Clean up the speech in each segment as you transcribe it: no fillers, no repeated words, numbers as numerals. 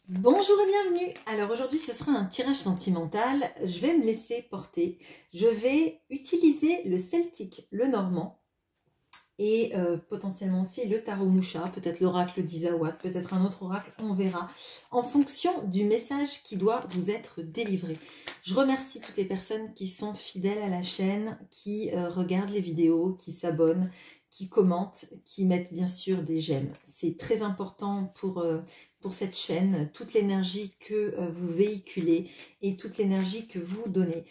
Bonjour et bienvenue. Alors aujourd'hui ce sera un tirage sentimental, je vais me laisser porter, je vais utiliser le celtique, le normand et potentiellement aussi le tarot moucha, peut-être l'oracle d'Isawat, peut-être un autre oracle, on verra, en fonction du message qui doit vous être délivré. Je remercie toutes les personnes qui sont fidèles à la chaîne, qui regardent les vidéos, qui s'abonnent, qui commentent, qui mettent bien sûr des j'aime. C'est très important pour cette chaîne, toute l'énergie que vous véhiculez et toute l'énergie que vous donnez.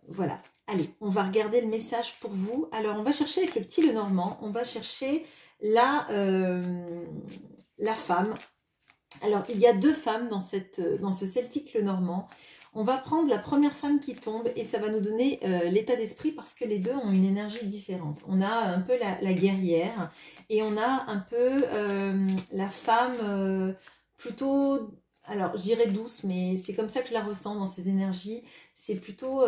Voilà. Allez, on va regarder le message pour vous. Alors, on va chercher avec le petit Lenormand, on va chercher la femme. Alors, il y a deux femmes dans ce celtique Lenormand. On va prendre la première femme qui tombe et ça va nous donner l'état d'esprit parce que les deux ont une énergie différente. On a un peu la guerrière et on a un peu la femme plutôt, alors je dirais douce, mais c'est comme ça que je la ressens dans ses énergies. C'est plutôt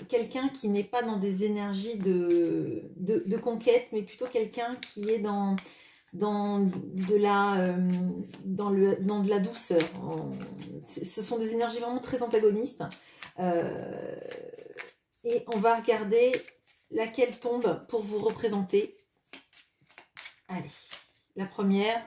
quelqu'un qui n'est pas dans des énergies de conquête, mais plutôt quelqu'un qui est dans de la douceur. Ce sont des énergies vraiment très antagonistes. Et on va regarder laquelle tombe pour vous représenter. Allez, la première.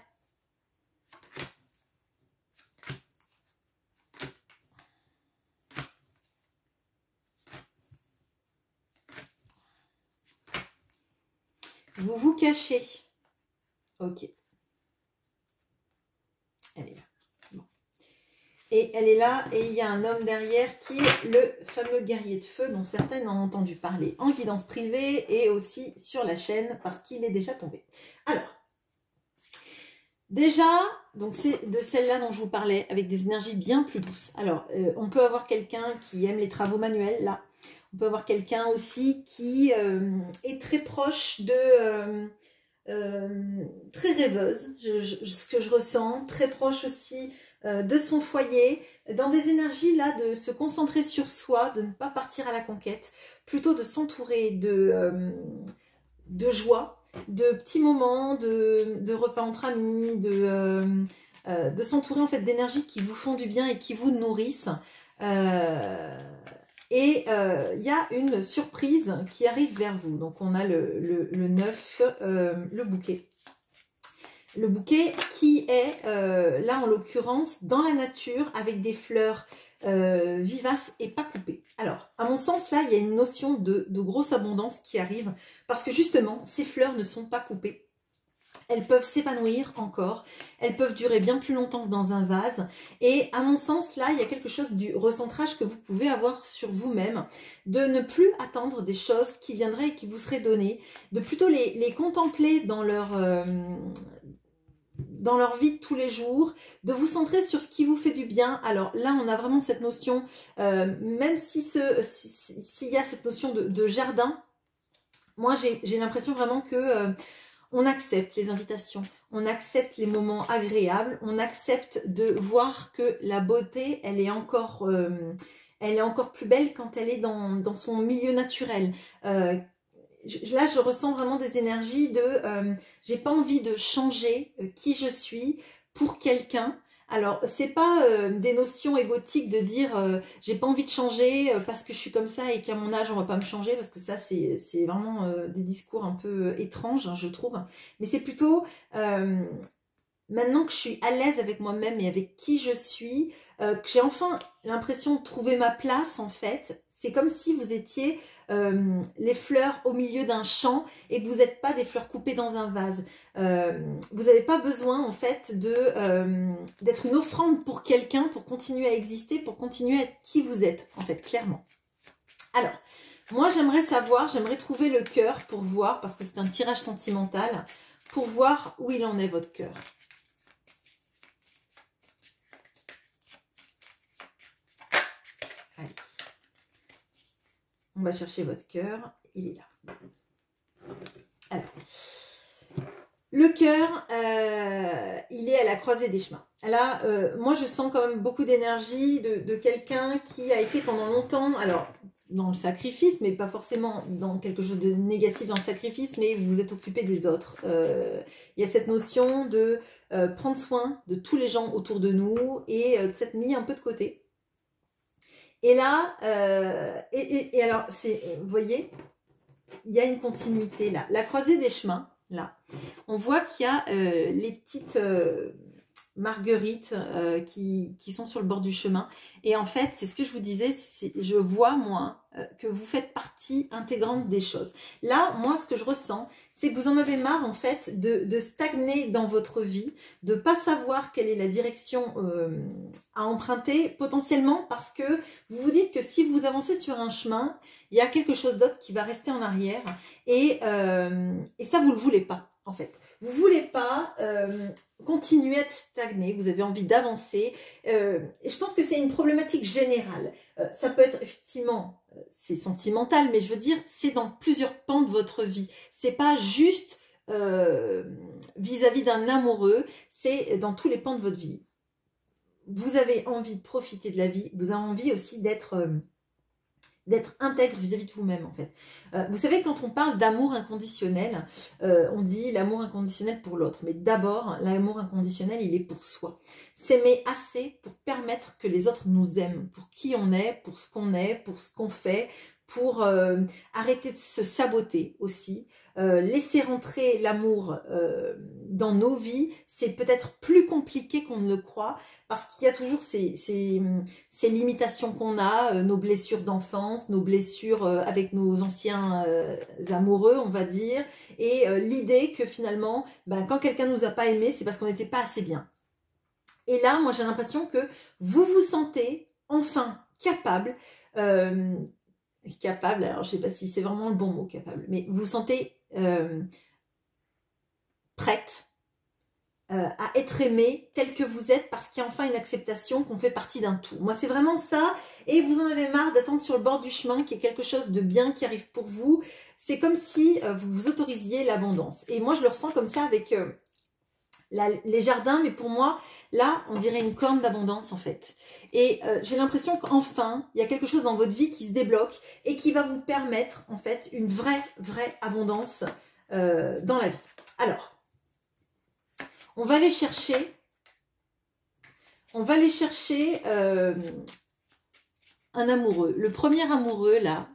Vous vous cachez. Ok. Elle est là. Bon. Et elle est là et il y a un homme derrière qui est le fameux guerrier de feu dont certaines ont entendu parler en guidance privée et aussi sur la chaîne parce qu'il est déjà tombé. Alors, déjà, donc c'est de celle-là dont je vous parlais avec des énergies bien plus douces. Alors, on peut avoir quelqu'un qui aime les travaux manuels, là. On peut avoir quelqu'un aussi qui est très proche de... très rêveuse, ce que je ressens, très proche aussi de son foyer, dans des énergies là de se concentrer sur soi, de ne pas partir à la conquête, plutôt de s'entourer de joie, de petits moments, de repas entre amis, de s'entourer en fait d'énergies qui vous font du bien et qui vous nourrissent. Et il y a une surprise qui arrive vers vous. Donc on a le 9, le bouquet. Le bouquet qui est là en l'occurrence dans la nature avec des fleurs vivaces et pas coupées. Alors à mon sens là il y a une notion de grosse abondance qui arrive parce que justement ces fleurs ne sont pas coupées. Elles peuvent s'épanouir encore, elles peuvent durer bien plus longtemps que dans un vase. Et à mon sens, là, il y a quelque chose du recentrage que vous pouvez avoir sur vous-même, de ne plus attendre des choses qui viendraient et qui vous seraient données, de plutôt les contempler dans leur vie de tous les jours, de vous centrer sur ce qui vous fait du bien. Alors là, on a vraiment cette notion, même si s'il y a cette notion de jardin, moi j'ai l'impression vraiment que... on accepte les invitations, on accepte les moments agréables, on accepte de voir que la beauté, elle est encore plus belle quand elle est dans son milieu naturel. Là, je ressens vraiment des énergies de j'ai pas envie de changer qui je suis pour quelqu'un. Alors, c'est pas des notions égotiques de dire j'ai pas envie de changer parce que je suis comme ça et qu'à mon âge on va pas me changer, parce que ça c'est vraiment des discours un peu étranges, hein, je trouve. Mais c'est plutôt maintenant que je suis à l'aise avec moi-même et avec qui je suis, que j'ai enfin l'impression de trouver ma place en fait. C'est comme si vous étiez les fleurs au milieu d'un champ et que vous n'êtes pas des fleurs coupées dans un vase. Vous n'avez pas besoin en fait d'être une offrande pour quelqu'un pour continuer à exister, pour continuer à être qui vous êtes en fait, clairement. Alors, moi j'aimerais savoir, j'aimerais trouver le cœur pour voir, parce que c'est un tirage sentimental, pour voir où il en est votre cœur. Allez. On va chercher votre cœur, il est là. Alors, le cœur, il est à la croisée des chemins. Là, moi je sens quand même beaucoup d'énergie de quelqu'un qui a été pendant longtemps, alors dans le sacrifice, mais pas forcément dans quelque chose de négatif dans le sacrifice, mais vous vous êtes occupé des autres. Il y a cette notion de prendre soin de tous les gens autour de nous et de s'être mis un peu de côté. Et là, et alors, vous voyez, il y a une continuité là. La croisée des chemins, là, on voit qu'il y a les petites marguerites qui sont sur le bord du chemin. Et en fait, c'est ce que je vous disais, je vois, moi, que vous faites partie intégrante des choses. Là, moi, ce que je ressens, c'est que vous en avez marre, en fait, de stagner dans votre vie, de pas savoir quelle est la direction à emprunter, potentiellement parce que vous vous dites que si vous avancez sur un chemin, il y a quelque chose d'autre qui va rester en arrière. Et ça, vous le voulez pas, en fait. Vous voulez pas continuer à stagner, vous avez envie d'avancer. Et je pense que c'est une problématique générale. Ça peut être effectivement, c'est sentimental, mais je veux dire, c'est dans plusieurs pans de votre vie. C'est pas juste vis-à-vis d'un amoureux, c'est dans tous les pans de votre vie. Vous avez envie de profiter de la vie, vous avez envie aussi d'être intègre vis-à-vis de vous-même, en fait. Vous savez, quand on parle d'amour inconditionnel, on dit l'amour inconditionnel pour l'autre. Mais d'abord, l'amour inconditionnel, il est pour soi. S'aimer assez pour permettre que les autres nous aiment, pour qui on est, pour ce qu'on fait, pour arrêter de se saboter aussi. Laisser rentrer l'amour dans nos vies, c'est peut-être plus compliqué qu'on ne le croit, parce qu'il y a toujours ces limitations qu'on a, nos blessures d'enfance, nos blessures avec nos anciens amoureux, on va dire, et l'idée que finalement, quand quelqu'un nous a pas aimé, c'est parce qu'on n'était pas assez bien. Et là, moi j'ai l'impression que vous vous sentez enfin capable, alors je sais pas si c'est vraiment le bon mot, capable, mais vous vous sentez prête à être aimé tel que vous êtes, parce qu'il y a enfin une acceptation qu'on fait partie d'un tout. Moi, c'est vraiment ça. Et vous en avez marre d'attendre sur le bord du chemin qu'il y ait quelque chose de bien qui arrive pour vous. C'est comme si vous vous autorisiez l'abondance. Et moi, je le ressens comme ça avec les jardins. Mais pour moi, là, on dirait une corne d'abondance, en fait. Et j'ai l'impression qu'enfin, il y a quelque chose dans votre vie qui se débloque et qui va vous permettre, en fait, une vraie abondance dans la vie. Alors, on va aller chercher un amoureux, le premier amoureux là.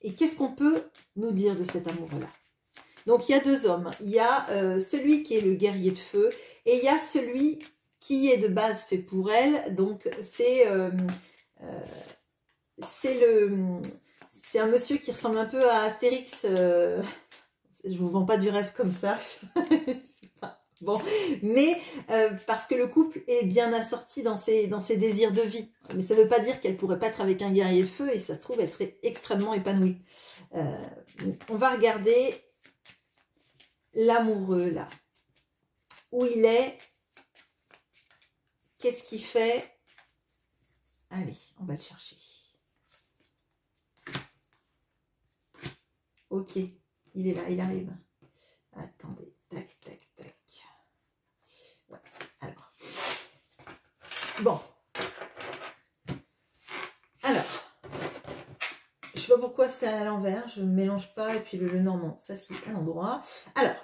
Et qu'est-ce qu'on peut nous dire de cet amoureux-là? Donc il y a deux hommes. Il y a celui qui est le guerrier de feu et il y a celui qui est de base fait pour elle. Donc c'est un monsieur qui ressemble un peu à Astérix. Je vous vends pas du rêve comme ça. Bon, mais parce que le couple est bien assorti dans ses désirs de vie. Mais ça ne veut pas dire qu'elle ne pourrait pas être avec un guerrier de feu, et ça se trouve, elle serait extrêmement épanouie. On va regarder l'amoureux, là. Où il est. Qu'est-ce qu'il fait? Allez, on va le chercher. Ok, il est là, il arrive. Attendez, tac, tac, tac. Ouais, alors. Bon. Alors. Je sais pas pourquoi c'est à l'envers, je ne mélange pas. Et puis le normand, ça c'est à l'endroit. Alors,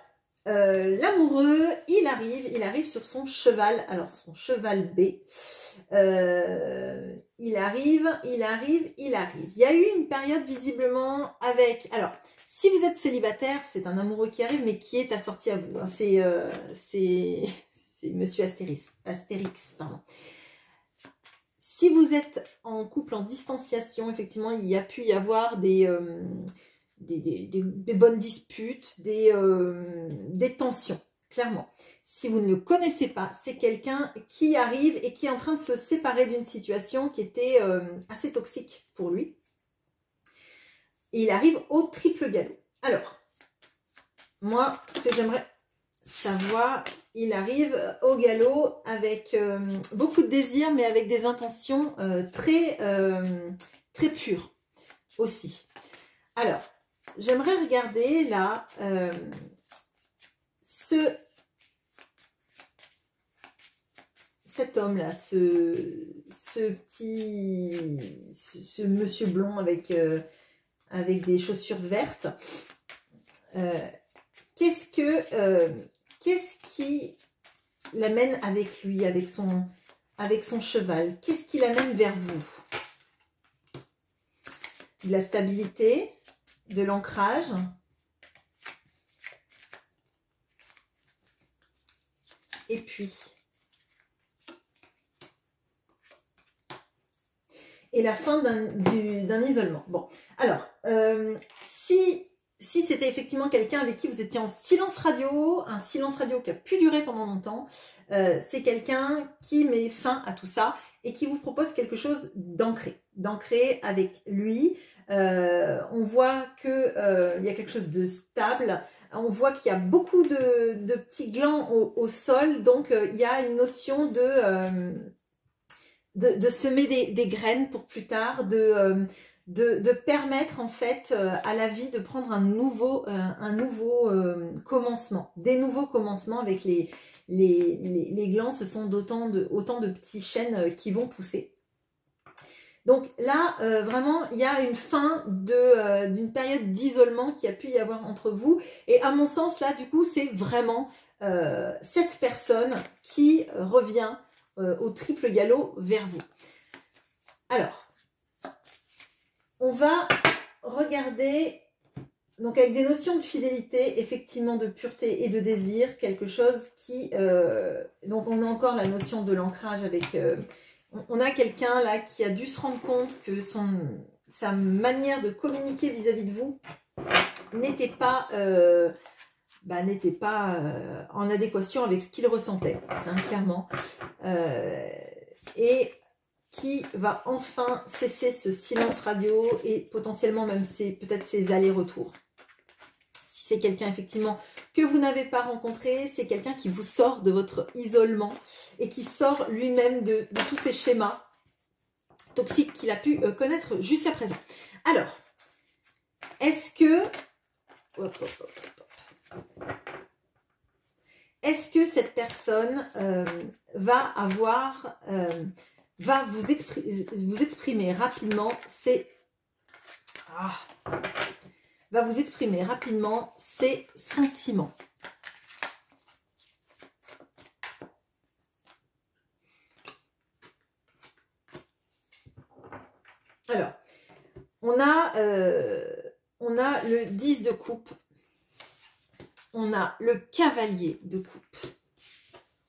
l'amoureux, il arrive sur son cheval. Alors, son cheval B. Il arrive. Il y a eu une période visiblement avec... Alors, si vous êtes célibataire, c'est un amoureux qui arrive, mais qui est assorti à vous. Hein. C'est Monsieur Astérix, pardon. Si vous êtes en couple en distanciation, effectivement, il y a pu y avoir des bonnes disputes, des tensions, clairement. Si vous ne le connaissez pas, c'est quelqu'un qui arrive et qui est en train de se séparer d'une situation qui était assez toxique pour lui. Et il arrive au triple galop. Alors, moi, ce que j'aimerais savoir, il arrive au galop avec beaucoup de désir, mais avec des intentions très pures aussi. Alors, j'aimerais regarder là cet homme-là, ce monsieur blond avec des chaussures vertes, qu'est-ce qui l'amène avec lui, avec son cheval? Qu'est-ce qui l'amène vers vous? De la stabilité, de l'ancrage. Et puis, et la fin d'un isolement. Bon, alors, si c'était effectivement quelqu'un avec qui vous étiez en silence radio, un silence radio qui a pu durer pendant longtemps, c'est quelqu'un qui met fin à tout ça et qui vous propose quelque chose d'ancré avec lui. On voit que il y a quelque chose de stable. On voit qu'il y a beaucoup de petits glands au sol, donc il y a une notion de semer des graines pour plus tard, de permettre en fait à la vie de prendre un nouveau commencement, des nouveaux commencements avec les glands. Ce sont autant de petits chênes qui vont pousser. Donc là, vraiment, il y a une fin d'une période d'isolement qui a pu y avoir entre vous. Et à mon sens, là, du coup, c'est vraiment cette personne qui revient au triple galop vers vous. Alors, on va regarder, donc avec des notions de fidélité, effectivement de pureté et de désir, quelque chose qui... donc on a encore la notion de l'ancrage avec... on a quelqu'un là qui a dû se rendre compte que sa manière de communiquer vis-à-vis de vous n'était pas, en adéquation avec ce qu'il ressentait, hein, clairement. Et qui va enfin cesser ce silence radio et potentiellement même peut-être ses allers-retours. Si c'est quelqu'un effectivement que vous n'avez pas rencontré, c'est quelqu'un qui vous sort de votre isolement et qui sort lui-même de tous ces schémas toxiques qu'il a pu connaître jusqu'à présent. Alors, est-ce que... Est-ce que cette personne va vous exprimer rapidement ses sentiments? Alors, on a le 10 de coupe, on a le cavalier de coupe,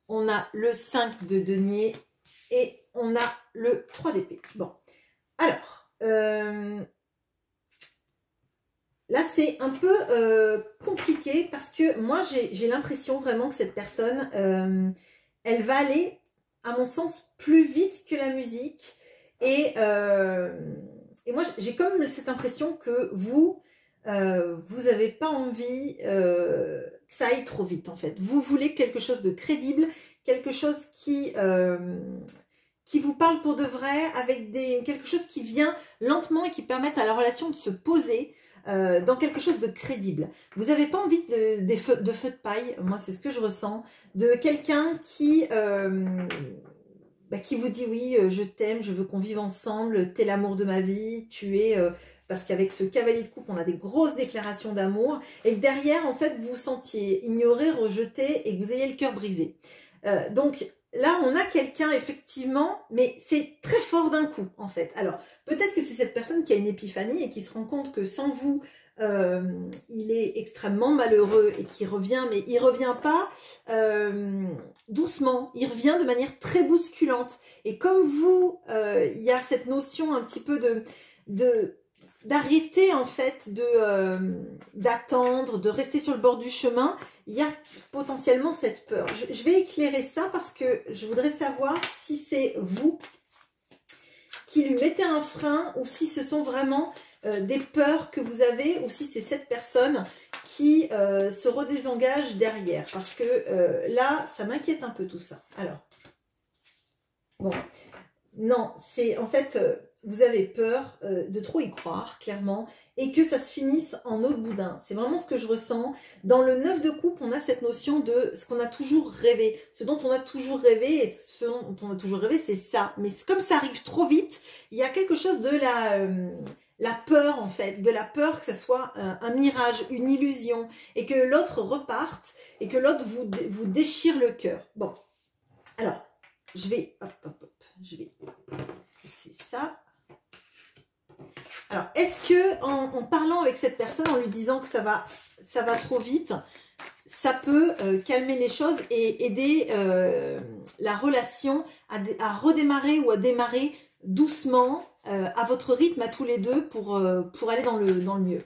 on a le 5 de denier et on a le 3 d'épée. Bon, alors, là c'est un peu compliqué parce que moi j'ai l'impression vraiment que cette personne, elle va aller, à mon sens, plus vite que la musique. Et moi j'ai comme cette impression que vous n'avez pas envie que ça aille trop vite en fait. Vous voulez quelque chose de crédible, quelque chose qui vous parle pour de vrai, avec quelque chose qui vient lentement et qui permette à la relation de se poser dans quelque chose de crédible. Vous n'avez pas envie de feux de paille, moi c'est ce que je ressens, de quelqu'un qui vous dit oui, je t'aime, je veux qu'on vive ensemble, t'es l'amour de ma vie, tu es... parce qu'avec ce cavalier de coupe, on a des grosses déclarations d'amour, et que derrière, en fait, vous vous sentiez ignoré, rejeté, et que vous ayez le cœur brisé. Donc là, on a quelqu'un, effectivement, mais c'est très fort d'un coup, en fait. Alors, peut-être que c'est cette personne qui a une épiphanie et qui se rend compte que sans vous, il est extrêmement malheureux et qui revient, mais il revient pas doucement, il revient de manière très bousculante. Et comme vous, il y a cette notion un petit peu d'arrêter en fait, d'attendre, de rester sur le bord du chemin, il y a potentiellement cette peur. Je vais éclairer ça parce que je voudrais savoir si c'est vous qui lui mettez un frein ou si ce sont vraiment des peurs que vous avez ou si c'est cette personne qui se redésengage derrière. Parce que là, ça m'inquiète un peu tout ça. Alors, bon, non, c'est en fait... vous avez peur de trop y croire, clairement, et que ça se finisse en eau de boudin. C'est vraiment ce que je ressens. Dans le 9 de coupe, on a cette notion de ce qu'on a toujours rêvé. Ce dont on a toujours rêvé, et ce dont on a toujours rêvé, c'est ça. Mais comme ça arrive trop vite, il y a quelque chose de la peur, en fait. De la peur que ça soit un mirage, une illusion, et que l'autre reparte, et que l'autre vous déchire le cœur. Bon, alors, je vais... je vais... C'est ça. Alors, est-ce que en parlant avec cette personne, en lui disant que ça va trop vite, ça peut calmer les choses et aider la relation à redémarrer ou à démarrer doucement à votre rythme à tous les deux pour aller dans le mieux?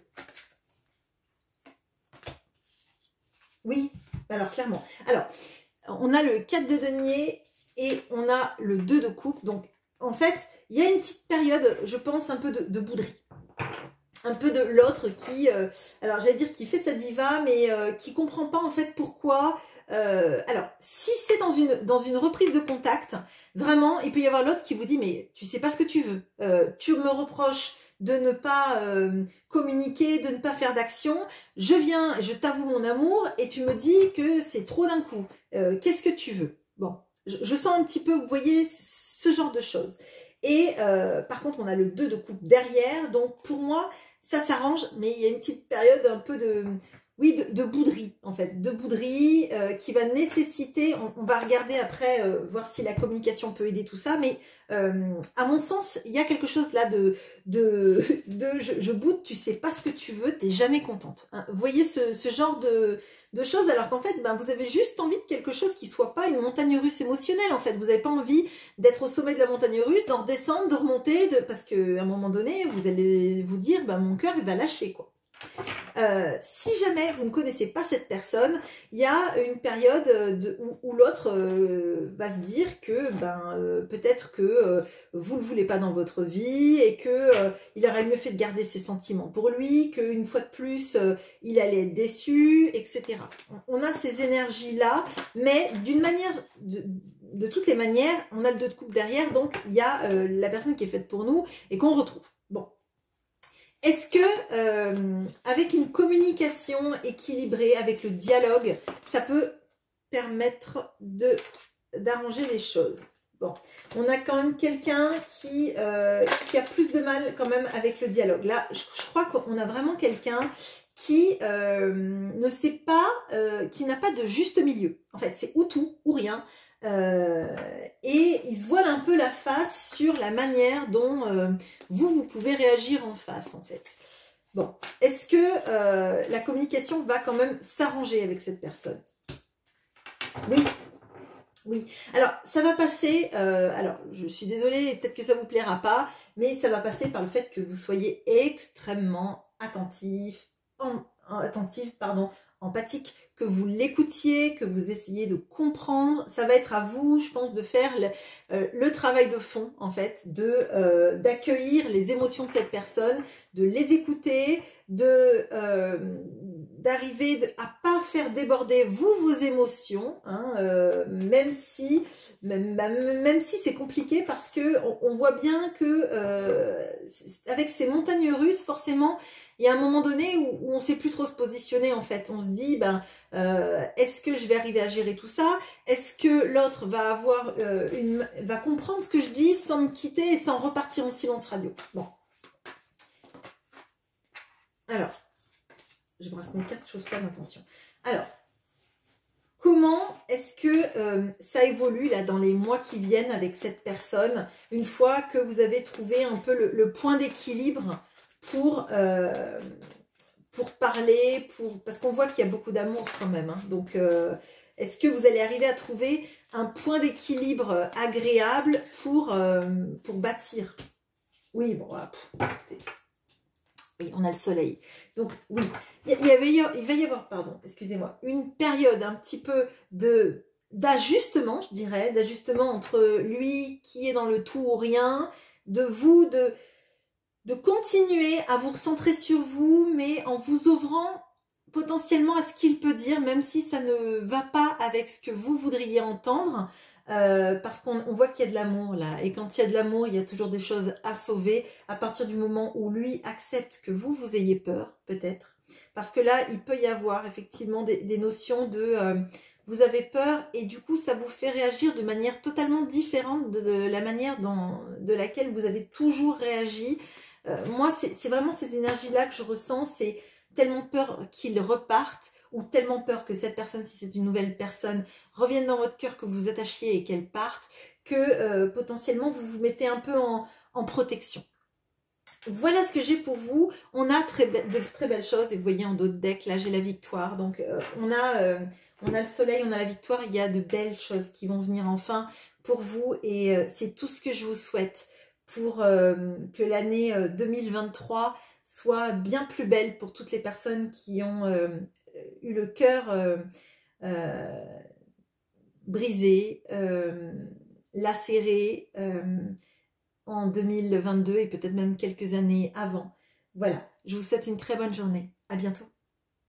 Oui, alors clairement. Alors, on a le 4 de denier et on a le 2 de coupe. Donc, en fait, il y a une petite période, je pense, un peu de bouderie. Un peu de l'autre qui, alors j'allais dire qui fait sa diva, mais qui comprend pas en fait pourquoi. Alors, si c'est dans une reprise de contact, vraiment, il peut y avoir l'autre qui vous dit, mais tu sais pas ce que tu veux. Tu me reproches de ne pas communiquer, de ne pas faire d'action. Je viens, je t'avoue mon amour et tu me dis que c'est trop d'un coup. Qu'est-ce que tu veux? Bon, je sens un petit peu, vous voyez, ce genre de choses. Et par contre, on a le 2 de coupe derrière. Donc, pour moi, ça s'arrange. Mais il y a une petite période un peu de bouderie, en fait. De bouderie qui va nécessiter... On va regarder après, voir si la communication peut aider tout ça. Mais à mon sens, il y a quelque chose là je boude, tu sais pas ce que tu veux, t'es jamais contente. Hein. Vous voyez ce genre de choses, alors qu'en fait, ben, vous avez juste envie de quelque chose qui soit pas une montagne russe émotionnelle, en fait. Vous n'avez pas envie d'être au sommet de la montagne russe, d'en redescendre, de remonter, parce qu'à un moment donné, vous allez vous dire, ben, mon cœur, il va lâcher, quoi. Si jamais vous ne connaissez pas cette personne, il y a une période où l'autre va se dire que peut-être que vous ne le voulez pas dans votre vie et que il aurait mieux fait de garder ses sentiments pour lui, qu'une fois de plus il allait être déçu, etc. On a ces énergies-là, mais d'une manière... De toutes les manières, on a le 2 de coupe derrière, donc il y a la personne qui est faite pour nous et qu'on retrouve. Bon. Est-ce que avec une communication équilibrée, avec le dialogue, ça peut permettre d'arranger les choses? Bon, on a quand même quelqu'un qui a plus de mal quand même avec le dialogue. Là, je crois qu'on a vraiment quelqu'un qui ne sait pas, qui n'a pas de juste milieu. En fait, c'est ou tout ou rien. Et il se voile un peu la face sur la manière dont vous pouvez réagir en face, en fait. Bon, est-ce que la communication va quand même s'arranger avec cette personne? Oui. Oui, alors ça va passer, alors je suis désolée, peut-être que ça vous plaira pas, mais ça va passer par le fait que vous soyez extrêmement attentif, empathique, que vous l'écoutiez, que vous essayiez de comprendre. Ça va être à vous, je pense, de faire le travail de fond, en fait, d'accueillir les émotions de cette personne, de les écouter, d'arriver à pas faire déborder vos émotions, hein, même si c'est compliqué, parce que on voit bien que avec ces montagnes russes, forcément, il y a un moment donné où on ne sait plus trop se positionner, en fait. On se dit, est-ce que je vais arriver à gérer tout ça? Est-ce que l'autre va va comprendre ce que je dis sans me quitter et sans repartir en silence radio? Bon. Alors, je brasse mes cartes, chose pas d'intention. Alors, comment est-ce que ça évolue là dans les mois qui viennent avec cette personne, une fois que vous avez trouvé un peu le point d'équilibre pour parler, parce qu'on voit qu'il y a beaucoup d'amour quand même, hein. Donc est-ce que vous allez arriver à trouver un point d'équilibre agréable pour bâtir? Oui, bon, écoutez, oui, on a le soleil. Donc oui, il va y avoir, pardon, excusez-moi, une période un petit peu d'ajustement, je dirais, d'ajustement entre lui qui est dans le tout ou rien, de vous, de continuer à vous recentrer sur vous, mais en vous ouvrant potentiellement à ce qu'il peut dire, même si ça ne va pas avec ce que vous voudriez entendre. parce qu'on voit qu'il y a de l'amour là. Et quand il y a de l'amour, il y a toujours des choses à sauver à partir du moment où lui accepte que vous ayez peur, peut-être. Parce que là, il peut y avoir effectivement des notions de... vous avez peur et du coup, ça vous fait réagir de manière totalement différente de la manière de laquelle vous avez toujours réagi. Moi, c'est vraiment ces énergies-là que je ressens. C'est tellement peur qu'ils repartent ou tellement peur que cette personne, si c'est une nouvelle personne, revienne dans votre cœur, que vous vous attachiez et qu'elle parte, que potentiellement vous vous mettez un peu en protection. Voilà ce que j'ai pour vous. On a de très belles choses et vous voyez en dos de deck, là j'ai la victoire. Donc on a le soleil, on a la victoire. Il y a de belles choses qui vont venir enfin pour vous et c'est tout ce que je vous souhaite pour que l'année 2023 soit bien plus belle pour toutes les personnes qui ont eu le cœur brisé, lacéré en 2022 et peut-être même quelques années avant. Voilà, je vous souhaite une très bonne journée. À bientôt.